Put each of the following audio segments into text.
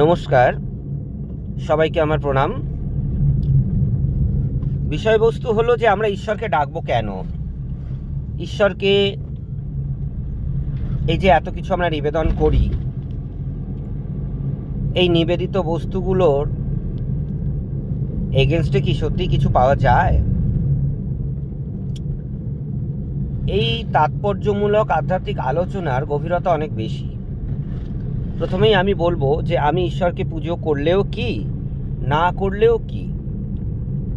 নমস্কার, সবাইকে আমার প্রণাম। বিষয়বস্তু হলো যে আমরা ঈশ্বরকে ডাকবো কেন? ঈশ্বরকে এই যে এত কিছু আমরা নিবেদন করি, এই নিবেদিত বস্তুগুলোর এগেনস্টে কি সত্যি কিছু পাওয়া যায়? এই তাৎপর্যমূলক আধ্যাত্মিক আলোচনার গভীরতা অনেক বেশি। প্রথমেই আমি বলবো যে আমি ঈশ্বরকে পুজো করলেও কি, না করলেও কি,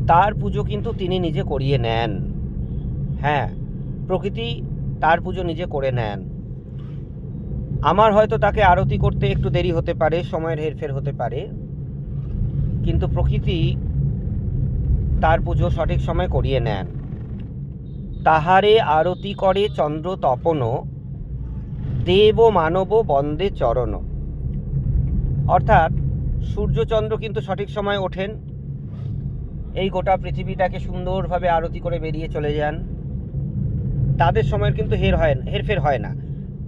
তার পুজো কিন্তু তিনি নিজে করিয়ে নেন। হ্যাঁ, প্রকৃতি তার পুজো নিজে করে নেন। আমার হয়তো তাকে আরতি করতে একটু দেরি হতে পারে, সময়ের হেরফের হতে পারে, কিন্তু প্রকৃতি তার পুজো সঠিক সময় করিয়ে নেন। তাহারে আরতি করে চন্দ্র তপন, দেব মানব বন্দে চরণ। অর্থাৎ সূর্যচন্দ্র কিন্তু সঠিক সময় ওঠেন, এই গোটা পৃথিবীটাকে সুন্দরভাবে আরতি করে বেরিয়ে চলে যান। তাদের সময়ের কিন্তু হেরফের হয় না।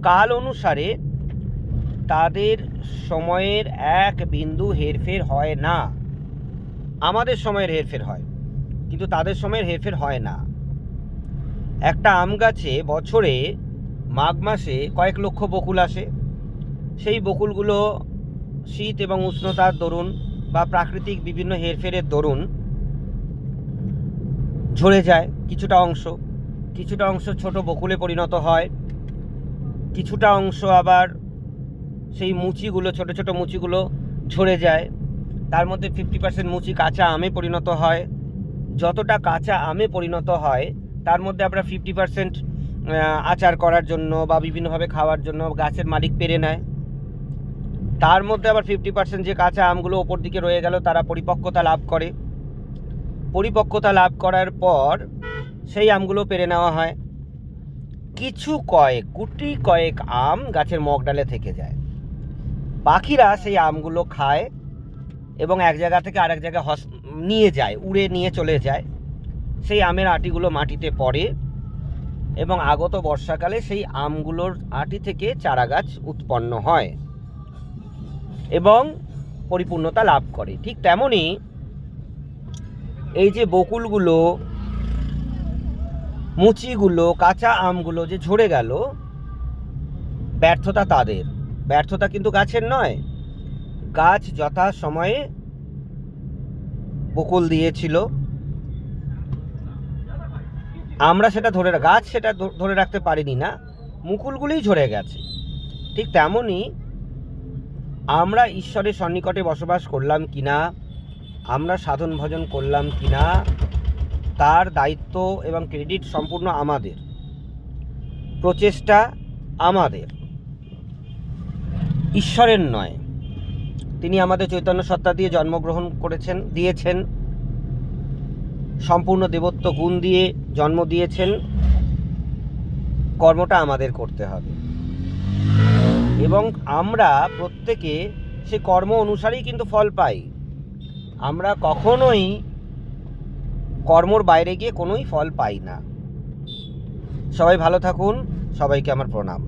কাল অনুসারে তাদের সময়ের এক বিন্দু হেরফের হয় না। আমাদের সময়ের হেরফের হয়, কিন্তু তাদের সময়ের হেরফের হয় না। একটা আম গাছে বছরে মাঘ মাসে কয়েক লক্ষ বকুল আসে। সেই বকুলগুলো শীত এবং উষ্ণতার দরুন বা প্রাকৃতিক বিভিন্ন হেরফেরের দরুন ঝরে যায়। কিছুটা অংশ ছোট বকুলে পরিণত হয়, কিছুটা অংশ আবার সেই মুচিগুলো, ছোট ছোট মুচিগুলো ঝরে যায়। তার মধ্যে 50% মুচি কাঁচা আমে পরিণত হয়। যতটা কাঁচা আমে পরিণত হয় তার মধ্যে আমরা 50% আচার করার জন্য বা বিভিন্নভাবে খাওয়ার জন্য গাছের মালিক পেরে নেয়। তার মধ্যে আবার 50% যে কাঁচা আমগুলো ওপর দিকে রয়ে গেল, তারা পরিপক্কতা লাভ করে। পরিপক্কতা লাভ করার পর সেই আমগুলো পেরে নেওয়া হয়। কিছু গুটি কয়েক আম গাছের মগডালে থেকে যায়। পাখিরা সেই আমগুলো খায় এবং এক জায়গা থেকে আরেক জায়গায় নিয়ে যায়, উড়ে নিয়ে চলে যায়। সেই আমের আটিগুলো মাটিতে পড়ে এবং আগত বর্ষাকালে সেই আমগুলোর আটি থেকে চারা গাছ উৎপন্ন হয় এবং পরিপূর্ণতা লাভ করে। ঠিক তেমনই এই যে বকুলগুলো, মুচিগুলো, কাঁচা আমগুলো যে ঝরে গেল, ব্যর্থতা তাদের। ব্যর্থতা কিন্তু গাছের নয়। গাছ যথা সময়ে বকুল দিয়েছিল, আমরা গাছ সেটা ধরে রাখতে পারিনি, না, মুকুলগুলোই ঝরে গেছে। ঠিক তেমনই আমরা ঈশ্বরের সন্নিকটে বসবাস করলাম কিনা, আমরা সাধন ভজন করলাম কিনা, তার দায়িত্ব এবং ক্রেডিট সম্পূর্ণ আমাদের, প্রচেষ্টা আমাদের, ঈশ্বরের নয়। তিনি আমাদের চৈতন্য সত্তা দিয়ে জন্মগ্রহণ দিয়েছেন, সম্পূর্ণ দেবত্ব গুণ দিয়ে জন্ম দিয়েছেন। কর্মটা আমাদের করতে হবে এবং আমরা প্রত্যেকে সে কর্ম অনুসারেই কিন্তু ফল পাই। আমরা কখনোই কর্মর বাইরে গিয়ে কোনোই ফল পাই না। সবাই ভালো থাকুন, সবাইকে আমার প্রণাম।